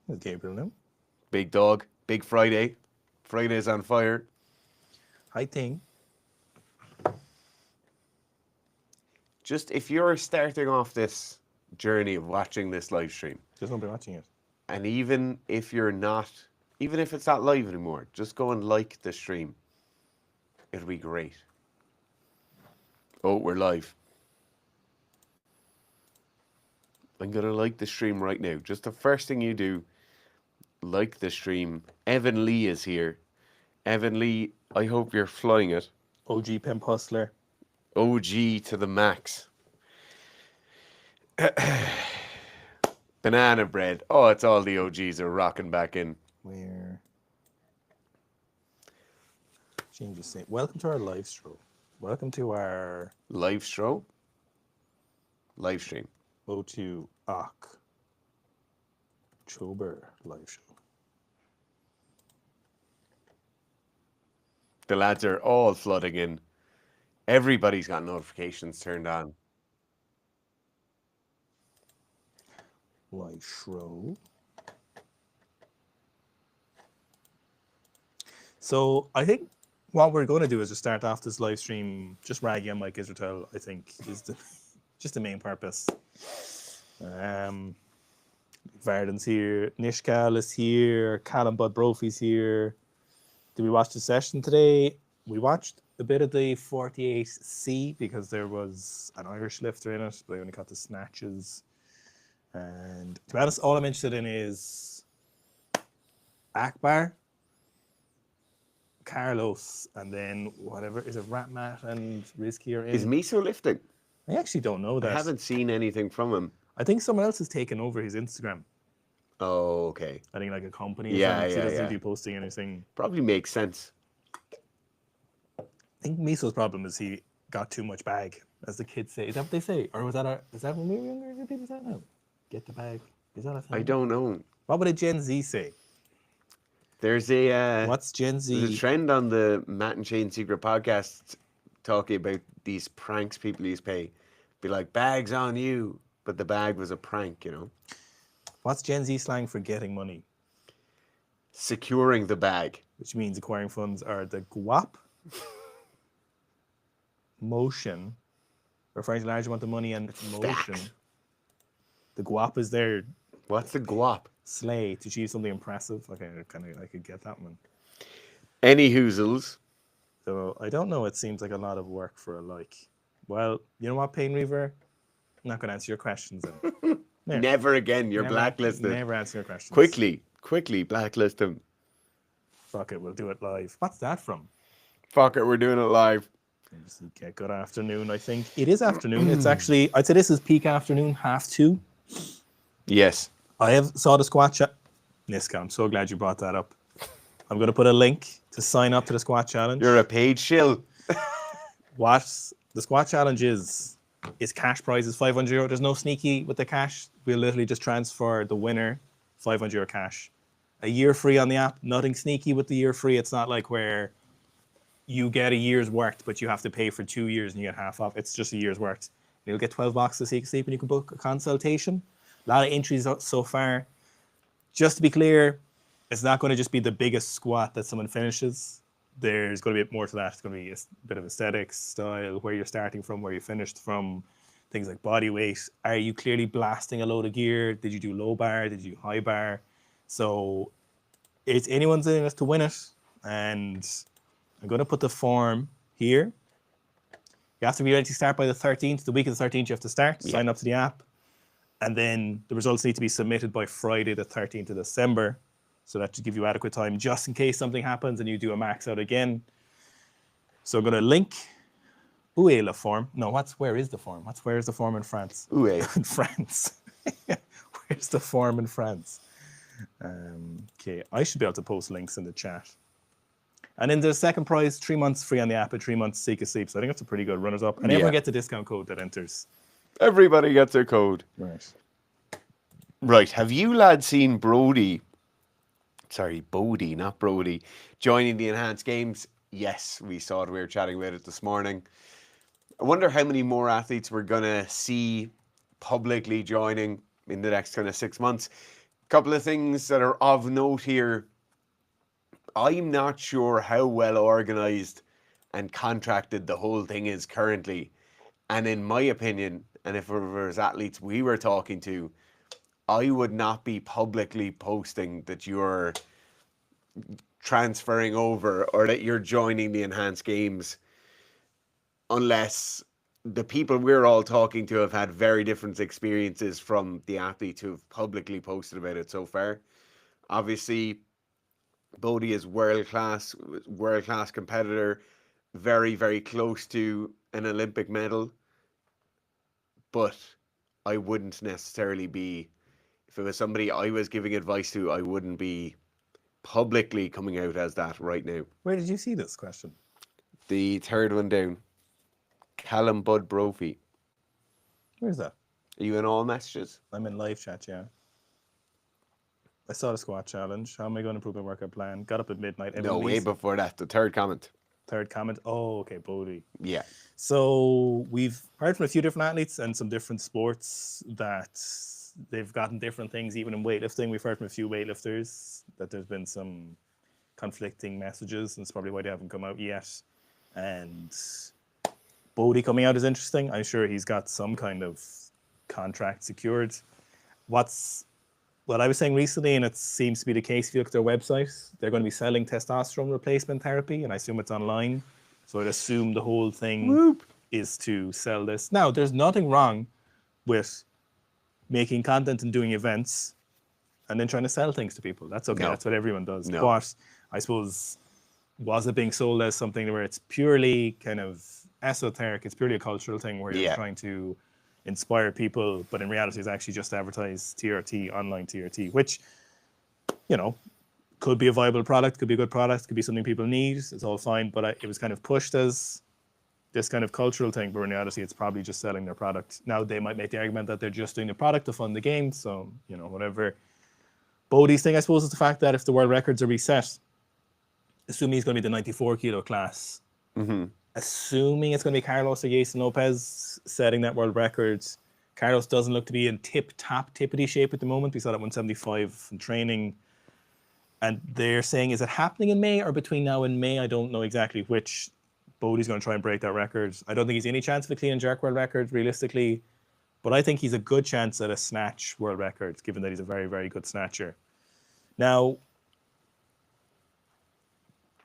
There's Gabriel now. Big dog. Big Friday. Friday's on fire. Hi, thing. Just if you're starting off this journey of watching this live stream, Just won't be watching it. and even if you're not, even if it's not live anymore, just go and like the stream. It'll be great. Oh, we're live. I'm going to like the stream right now. Just the first thing you do, like the stream. Evan Lee is here. Evan Lee, I hope you're flying it. OG Pimp Hustler. OG to the max. Banana bread. Oh, it's all the OGs are rocking back in. Where? Change the same. Welcome to our live show. Welcome to our Live show? Live stream. O2 October live show. The lads are all flooding in. Everybody's got notifications turned on. Live show. So I think what we're going to do is just start off this live stream just ragging on Mike Israel, I think, is just the main purpose. Varden's here, Nishkal is here, Callum Bud Brophy's here. Did we watch the session today? We watched a bit of the 48C because there was an Irish lifter in it, but I only got the snatches. And to be honest, all I'm interested in is Akbar, Carlos, and then whatever. Is it Ratmat and Rizky are in? Is Miso lifting? I actually don't know that. I haven't seen anything from him. I think someone else has taken over his Instagram. Oh, okay. I think like a company. Yeah, He doesn't yeah. be posting anything. Probably makes sense. I think Miso's problem is he got too much bag, as the kids say. Is that what they say? Or was that is that when we were younger? Did people say that now? Get the bag. Is that a thing? I don't know. What would a Gen Z say? There's a What's Gen Z? there's a trend on the Matt and Shane Secret podcast talking about these pranks people used to pay. Be like, bags on you, but the bag was a prank, you know. What's Gen Z slang for getting money? Securing the bag. Which means acquiring funds are the guap motion, referring to large amount of money and its motion. Stacks. The guap is their What's the guap? slay to achieve something impressive. Okay, I could get that one. Any hoozles. So I don't know. It seems like a lot of work for a like. Well, you know what, Pain Reaver? I'm not going to answer your questions then. There. Never again. You're Never- blacklisted. Never answer your questions. Quickly blacklist him. Fuck it, we'll do it live. What's that from? Fuck it, we're doing it live. Okay, good afternoon, I think. It is afternoon. It's actually, I'd say this is peak afternoon, 2:30. Yes. I have saw the squat chat. Niska, I'm so glad you brought that up. I'm going to put a link to sign up to the squat challenge. You're a paid shill. What the squat challenge is cash prizes, €500. There's no sneaky with the cash. We'll literally just transfer the winner €500 cash. A year free on the app. Nothing sneaky with the year free. It's not like where you get a year's worked, but you have to pay for 2 years and you get half off. It's just a year's worked. You'll get 12 boxes of Seek Sleep and you can book a consultation. A lot of entries so far. Just to be clear, it's not going to just be the biggest squat that someone finishes. There's going to be a bit more to that. It's going to be a bit of aesthetics, style, where you're starting from, where you finished from, things like body weight. Are you clearly blasting a load of gear? Did you do low bar? Did you do high bar? So it's anyone's in it to win it. And I'm going to put the form here. You have to be ready to start by the 13th. The week of the 13th, you have to start. Yeah. Sign up to the app. And then the results need to be submitted by Friday, the 13th of December. So that should give you adequate time just in case something happens and you do a max out again. So I'm going to link Où est la form? No, where is the form? Where is the form in France? Où est? In France. Where's the form in France? Okay, I should be able to post links in the chat. And then the second prize, 3 months free on the app and 3 months Seek a Sleep. So I think that's a pretty good runners up. And everyone gets a discount code that enters. Everybody gets their code. Right. Right. Have you lads seen Bodie, not Brody, joining the Enhanced Games? Yes, we saw it. We were chatting about it this morning. I wonder how many more athletes we're going to see publicly joining in the next kind of 6 months. Couple of things that are of note here. I'm not sure how well organized and contracted the whole thing is currently. And in my opinion, and if it was athletes we were talking to, I would not be publicly posting that you're transferring over or that you're joining the enhanced games unless the people we're all talking to have had very different experiences from the athletes who have publicly posted about it so far. Obviously, Bodie is world class competitor, very, very close to an Olympic medal. But I wouldn't necessarily be, if it was somebody I was giving advice to, I wouldn't be publicly coming out as that right now. Where did you see this question? The third one down, Callum Bud Brophy. Where's that? Are you in all messages? I'm in live chat, yeah. I saw the squat challenge. How am I going to improve my workout plan? Got up at midnight. No, way before that. The third comment. Third comment. Oh, okay, Bodie. Yeah. So we've heard from a few different athletes and some different sports that they've gotten different things. Even in weightlifting, we've heard from a few weightlifters that there's been some conflicting messages, and it's probably why they haven't come out yet. And Bodie coming out is interesting. I'm sure he's got some kind of contract secured. What I was saying recently, and it seems to be the case if you look at their website, they're going to be selling testosterone replacement therapy, and I assume it's online. So I'd assume the whole thing is to sell this. Now, there's nothing wrong with making content and doing events and then trying to sell things to people. That's okay. No. That's what everyone does. No. But I suppose, was it being sold as something where it's purely kind of esoteric, it's purely a cultural thing where you're trying to inspire people, but in reality it's actually just advertise TRT, online TRT, which, you know, could be a viable product, could be a good product, could be something people need. It's all fine, but it was kind of pushed as this kind of cultural thing, but in reality it's probably just selling their product. Now they might make the argument that they're just doing the product to fund the game, so, you know, whatever. Bodie's thing, I suppose, is the fact that if the world records are reset, assuming he's going to be the 94 kilo class, assuming it's going to be Carlos or Jason Lopez setting that world record. Carlos doesn't look to be in tip-top tippity shape at the moment. We saw that 175 in training. And they're saying, is it happening in May or between now and May? I don't know exactly which. Bodie's going to try and break that record. I don't think he's any chance of a clean and jerk world record, realistically. But I think he's a good chance at a snatch world record, given that he's a very, very good snatcher. Now,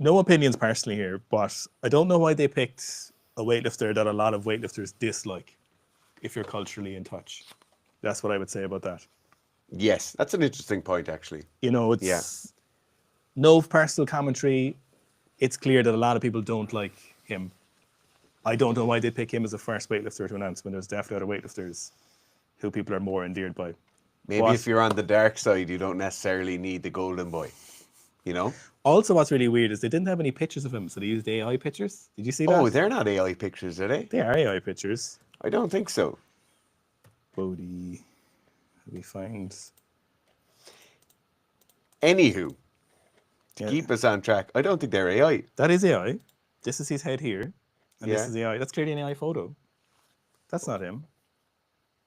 no opinions personally here, but I don't know why they picked a weightlifter that a lot of weightlifters dislike, if you're culturally in touch. That's what I would say about that. Yes, that's an interesting point, actually. You know, it's no personal commentary. It's clear that a lot of people don't like him. I don't know why they pick him as the first weightlifter to announce when there's definitely other weightlifters who people are more endeared by. Maybe if you're on the dark side, you don't necessarily need the golden boy, you know? Also, what's really weird is they didn't have any pictures of him, so they used AI pictures. Did you see that? Oh, they're not AI pictures, are they? They are AI pictures. I don't think so. Bodie, we find. Anywho, to keep us on track, I don't think they're AI. That is AI. This is his head here, and this is AI. That's clearly an AI photo. That's not him.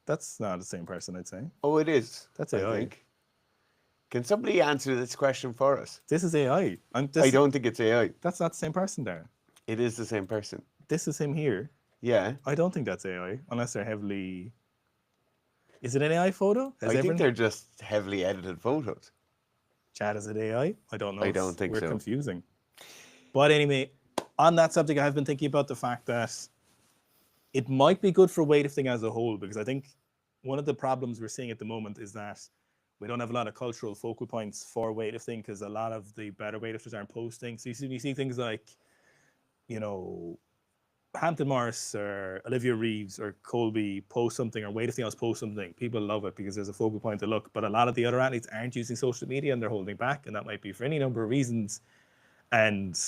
That's not the same person, I'd say. Oh, it is. That's AI. I think. Can somebody answer this question for us? This is AI. I don't think it's AI. That's not the same person there. It is the same person. This is him here. Yeah. I don't think that's AI, unless they're heavily... Is it an AI photo? I think they're just heavily edited photos. Chad, is it AI? I don't know. I don't think so. We're confusing. But anyway, on that subject, I've been thinking about the fact that it might be good for weightlifting as a whole, because I think one of the problems we're seeing at the moment is that we don't have a lot of cultural focal points for weightlifting because a lot of the better weightlifters aren't posting. So you see things like, you know, Hampton Morris or Olivia Reeves or Colby post something, or weightlifting else post something. People love it because there's a focal point to look. But a lot of the other athletes aren't using social media and they're holding back, and that might be for any number of reasons. And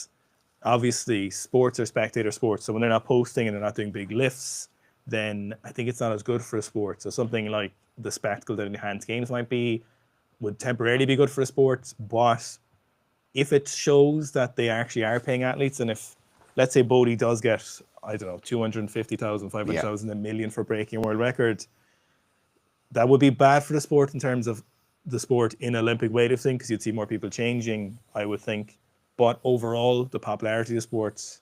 obviously, sports are spectator sports. So when they're not posting and they're not doing big lifts, then I think it's not as good for a sport. So something like the spectacle that enhanced games might be would temporarily be good for a sport. But if it shows that they actually are paying athletes, and if, let's say, Bodie does get, I don't know, 250,000, 500,000, a million for breaking a world record, that would be bad for the sport in terms of the sport in Olympic weightlifting because you'd see more people changing, I would think. But overall, the popularity of sports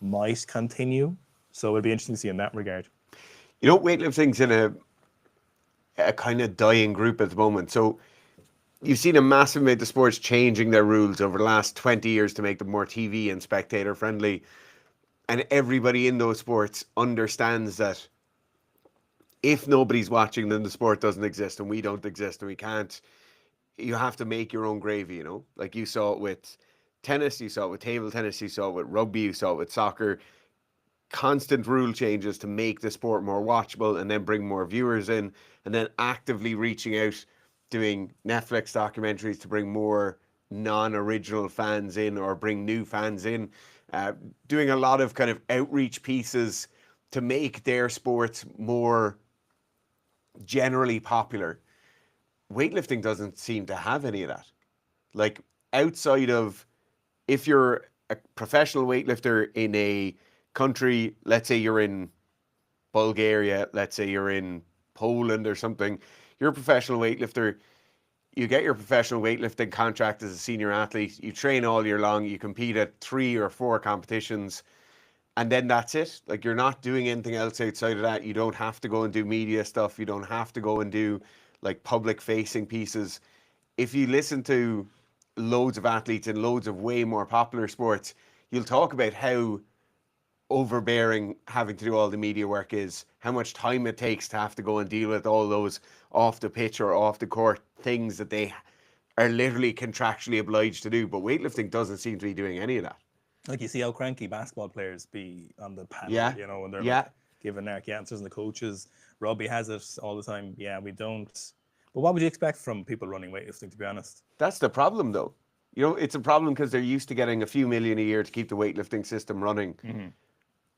might continue. So it'll be interesting to see in that regard. You know, weightlifting's in a kind of dying group at the moment. So you've seen a massive amount of sports changing their rules over the last 20 years to make them more TV and spectator friendly. And everybody in those sports understands that if nobody's watching, then the sport doesn't exist and we don't exist and we can't. You have to make your own gravy, you know? Like you saw it with tennis, you saw it with table tennis, you saw it with rugby, you saw it with soccer. Constant rule changes to make the sport more watchable and then bring more viewers in, and then actively reaching out, doing Netflix documentaries to bring more non-original fans in or bring new fans in, doing a lot of kind of outreach pieces to make their sports more generally popular. Weightlifting doesn't seem to have any of that. Like outside of, if you're a professional weightlifter in a country, let's say you're in Bulgaria, let's say you're in Poland or something, you're a professional weightlifter, you get your professional weightlifting contract as a senior athlete, you train all year long, you compete at 3 or 4 competitions, and then that's it. Like, you're not doing anything else outside of that. You don't have to go and do media stuff. You don't have to go and do like public facing pieces. If you listen to loads of athletes in loads of way more popular sports, you'll talk about how overbearing having to do all the media work is, how much time it takes to have to go and deal with all those off the pitch or off the court things that they are literally contractually obliged to do. But weightlifting doesn't seem to be doing any of that. Like, you see how cranky basketball players be on the panel, Yeah. you know, and they're Yeah. like giving their answers, and the coaches. Rugby has it all the time. Yeah, we don't. But what would you expect from people running weightlifting, to be honest? That's the problem, though. You know, it's a problem because they're used to getting a few million a year to keep the weightlifting system running. Mm-hmm.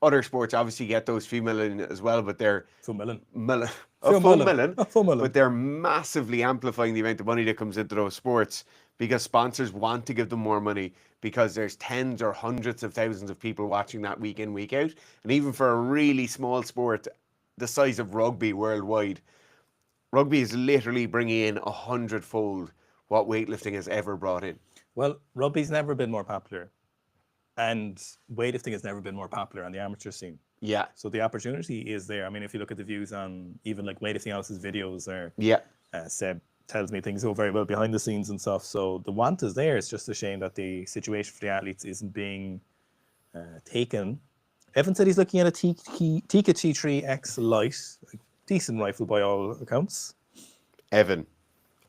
Other sports obviously get those few million as well, but they're Full million. a full million, Full million. but they're massively amplifying the amount of money that comes into those sports because sponsors want to give them more money because there's tens or hundreds of thousands of people watching that week in, week out. And even for a really small sport the size of rugby worldwide, rugby is literally bringing in 100-fold what weightlifting has ever brought in. Well, rugby's never been more popular, and weightlifting has never been more popular on the amateur scene. Yeah. So the opportunity is there. I mean, if you look at the views on even like Weightlifting House's videos, or Yeah. Seb tells me things go very well behind the scenes and stuff. So the want is there. It's just a shame that the situation for the athletes isn't being taken. Evan said he's looking at a Tika T3X Lite, a decent rifle by all accounts. Evan,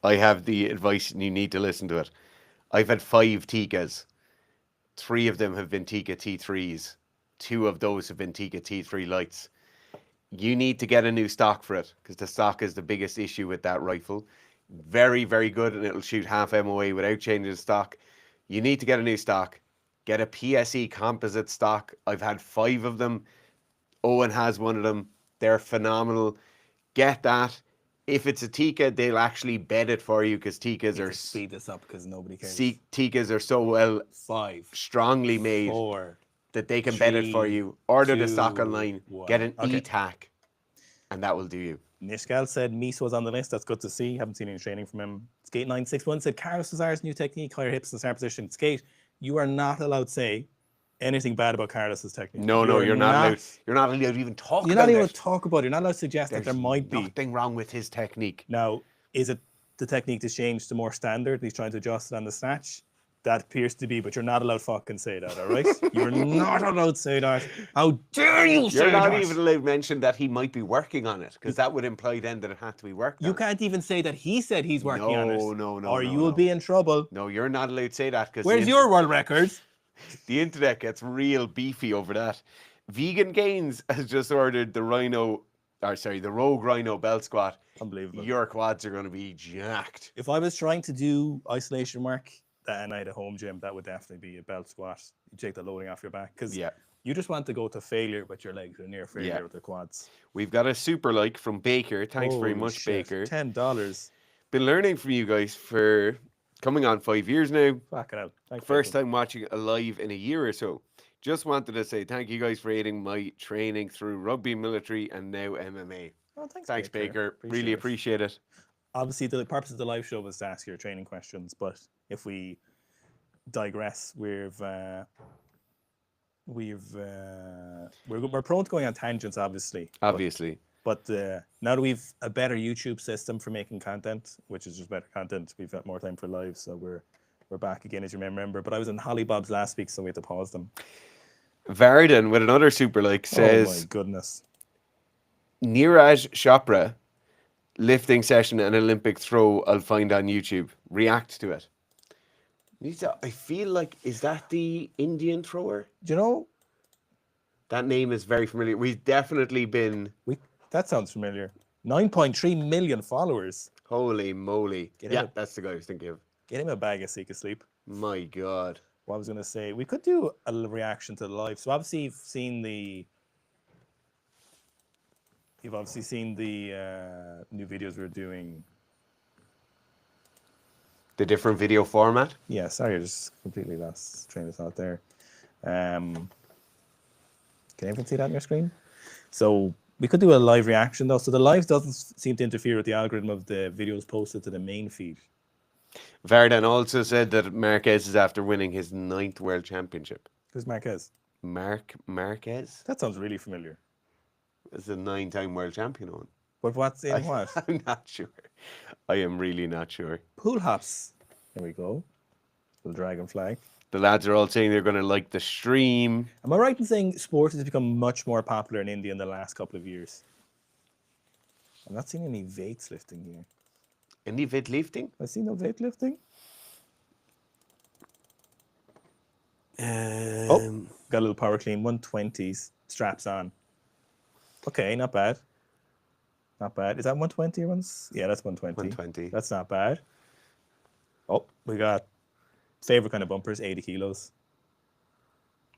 I have the advice and you need to listen to it. I've had 5 Tikas. 3 of them have been Tika T3s. 2 of those have been Tika T3 Lights. You need to get a new stock for it because the stock is the biggest issue with that rifle. Very, very good, and it'll shoot half MOA without changing the stock. You need to get a new stock. Get a PSE composite stock. I've had 5 of them. Owen has one of them. They're phenomenal. Get that. If it's a Tika, they'll actually bed it for you because Tikas are Speed this up because nobody cares. Tikas are so well 5, strongly made 4, that they can bed it for 3, you. Order the 2, stock online. 1. Get an Okay. E-TAC, and that will do you. Nishgal said Meese was on the list. That's good to see. Haven't seen any training from him. Skate961 said Carlos Cesar's new technique, higher hips and start position. Skate, you are not allowed to say anything bad about Carlos's technique. No, you're not allowed. You're not allowed to even talk You're about not even it. allowed to talk about it. You're not allowed to suggest that There's there might be. nothing wrong with his technique. Now, is it the technique that's changed to more standard? He's trying to adjust it on the snatch? That appears to be, but you're not allowed to fucking say that, all right? You're not allowed to say that. How dare you say that? You're not even allowed to mention that he might be working on it, because that would imply then that it had to be worked on. You can't even say that he said he's working on it. No. Or you'll be in trouble. No, you're not allowed to say that. Because Where's your world record? The internet gets real beefy over that. Vegan Gains has just ordered the Rogue Rhino belt squat. Unbelievable. Your quads are going to be jacked. If I was trying to do isolation work and I had a home gym, that would definitely be a belt squat. You take the loading off your back because you just want to go to failure with your legs or near failure with the quads. We've got a super like from Baker. Thanks very much, shit. Baker. $10. Been learning from you guys for coming on 5 years now. Fuck it out. Thanks, First time watching it live in a year or so. Just wanted to say thank you guys for aiding my training through rugby, military, and now MMA. Oh, thanks, Thanks, Baker. Really appreciate it. obviously the purpose of the live show was to ask your training questions, but if we digress, we're prone to going on tangents, obviously. Obviously. But now that we've a better YouTube system for making content, which is just better content, we've got more time for live, so we're back again, as you may remember. But I was in Hollybobs last week, so we had to pause them. Varden with another super like Oh my says, goodness. Neeraj Chopra lifting session and Olympic throw I'll find on YouTube. React to it. I feel like, is that the Indian thrower? Do you know, That name is very familiar. We've definitely been. that sounds familiar. 9.3 million followers. Holy moly. Get Yeah, him that's the guy I was thinking of. Get him a bag of Seek Sleep. My God. What I was going to say, we could do a reaction to the live. So obviously you've obviously seen the new videos we're doing. The different video format? Yeah, sorry, I just completely lost train of thought there. Can everyone see that on your screen? So we could do a live reaction though. So the live doesn't seem to interfere with the algorithm of the videos posted to the main feed. Vardan also said that Marquez is after winning his 9th World Championship. Who's Marquez? Marquez That sounds really familiar. is a 9-time world champion on. But what's in what? I'm not sure. I am really not sure. Pool hops. There we go. The dragon flag. The lads are all saying they're going to like the stream. Am I right in saying sport has become much more popular in India in the last couple of years? I'm not seeing any weightlifting here. Any weightlifting? I see no weightlifting. Got a little power clean. 120s. Straps on. Okay, not bad. Not bad. Is that 120 once? Yeah, that's 120. 120. That's not bad. Oh, we got favorite kind of bumpers, 80 kilos.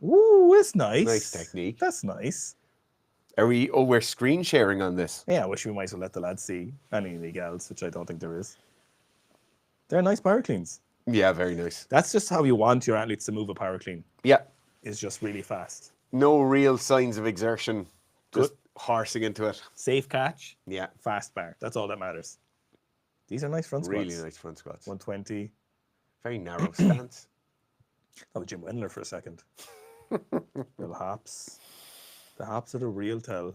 Ooh, that's nice. Nice technique. That's nice. Are we? Oh, we're screen sharing on this. Yeah, I wish we might as well let the lads see any legals, which I don't think there is. They're nice power cleans. Yeah, very nice. That's just how you want your athletes to move a power clean. Yeah. Is just really fast. No real signs of exertion. Just horsing into it. Safe catch. Yeah. Fast bar. That's all that matters. These are nice front squats. Really nice front squats. 120. Very narrow stance. Oh, Jim Wendler for a second. Little hops. The hops are the real tell.